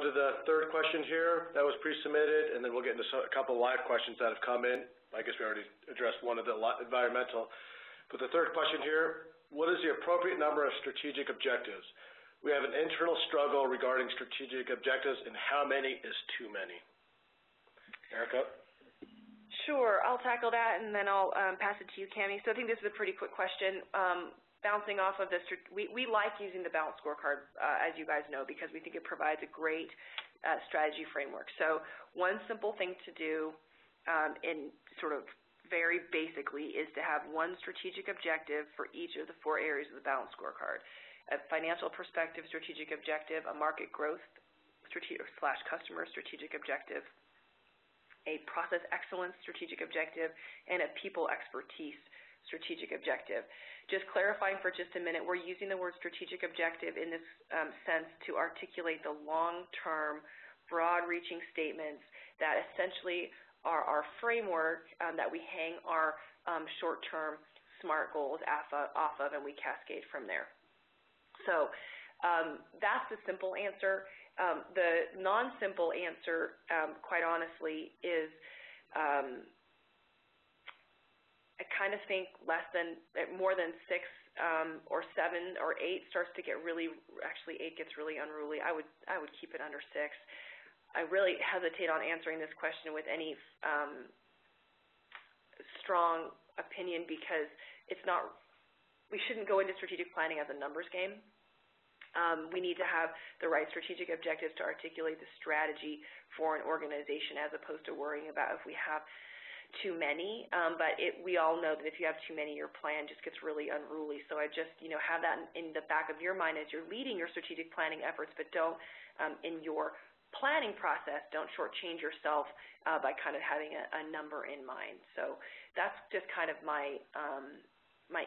to the third question here that was pre-submitted, and then we'll get into a couple live questions that have come in. I guess we already addressed one of the environmental. But the third question here, what is the appropriate number of strategic objectives? We have an internal struggle regarding strategic objectives, and how many is too many? Erica? Sure, I'll tackle that, and then I'll pass it to you, Cammy. So I think this is a pretty quick question. Bouncing off of this, we like using the balanced scorecard, as you guys know, because we think it provides a great strategy framework. So one simple thing to do in sort of very basically is to have one strategic objective for each of the 4 areas of the balanced scorecard. A financial perspective strategic objective, a market growth customer strategic objective, a process excellence strategic objective, and a people expertise strategic objective. Just clarifying for just a minute, we're using the word strategic objective in this sense to articulate the long-term, broad-reaching statements that essentially are our framework that we hang our short-term SMART goals off of, and we cascade from there. So that's the simple answer. The non-simple answer, quite honestly, is I kind of think more than 6 or 7 or 8 starts to get really, actually 8 gets really unruly. I would keep it under 6. I really hesitate on answering this question with any strong opinion because we shouldn't go into strategic planning as a numbers game. We need to have the right strategic objectives to articulate the strategy for an organization as opposed to worrying about if we have too many, but we all know that if you have too many, your plan just gets really unruly. So I just, have that in the back of your mind as you're leading your strategic planning efforts, but don't, in your planning process, don't shortchange yourself by kind of having a number in mind. So that's just kind of my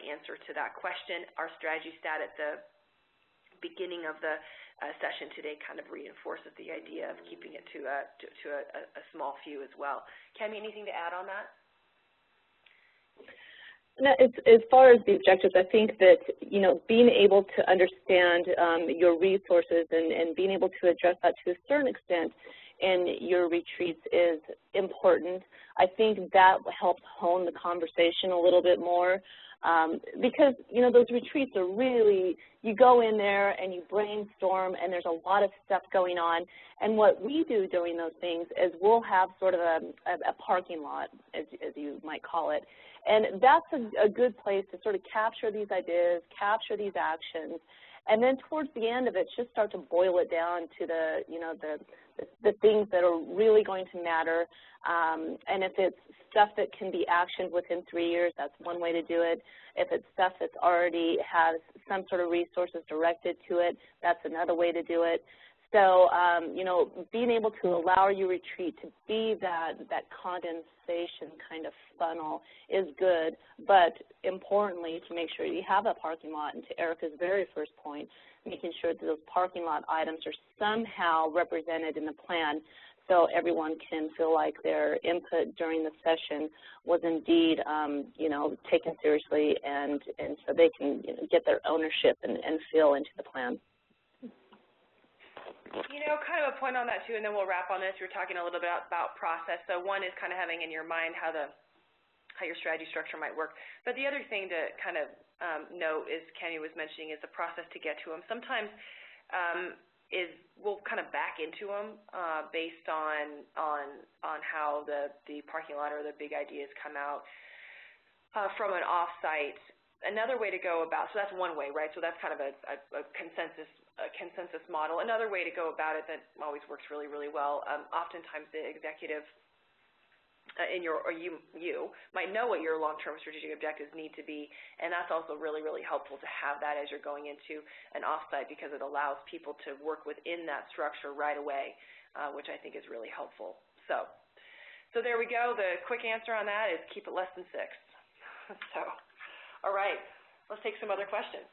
answer to that question. Our strategy stat at the beginning of the session today kind of reinforces the idea of keeping it to a small few as well. Cammy, anything to add on that? No, as far as the objectives, I think that, being able to understand your resources and being able to address that to a certain extent in your retreats is important. I think that helps hone the conversation a little bit more. Because, those retreats are really, you go in there and you brainstorm and there's a lot of stuff going on. And what we do during those things is we'll have sort of a parking lot, as you might call it. And that's a good place to sort of capture these ideas, capture these actions. And then towards the end of it, just start to boil it down to the things that are really going to matter. And if it's stuff that can be actioned within 3 years, that's one way to do it. If it's stuff that's already has some sort of resources directed to it, that's another way to do it. So, being able to allow your retreat to be that condensation kind of funnel is good, but importantly, to make sure you have a parking lot, and to Erica's very first point, making sure that those parking lot items are somehow represented in the plan so everyone can feel like their input during the session was indeed, taken seriously, and so they can get their ownership and feel into the plan. Kind of a point on that too, and then we'll wrap on this. You're talking a little bit about process. So one is kind of having in your mind how your strategy structure might work. But the other thing to kind of note, as Cammy was mentioning, is the process to get to them. Sometimes we'll kind of back into them based on how the parking lot or the big ideas come out from an offsite. Another way to go about, so that's one way, right? So that's kind of a consensus model. Another way to go about it that always works really, really well, oftentimes the executive you might know what your long-term strategic objectives need to be, and that's also really, really helpful to have that as you're going into an offsite because it allows people to work within that structure right away, which I think is really helpful. So there we go. The quick answer on that is keep it less than 6. So, all right, let's take some other questions.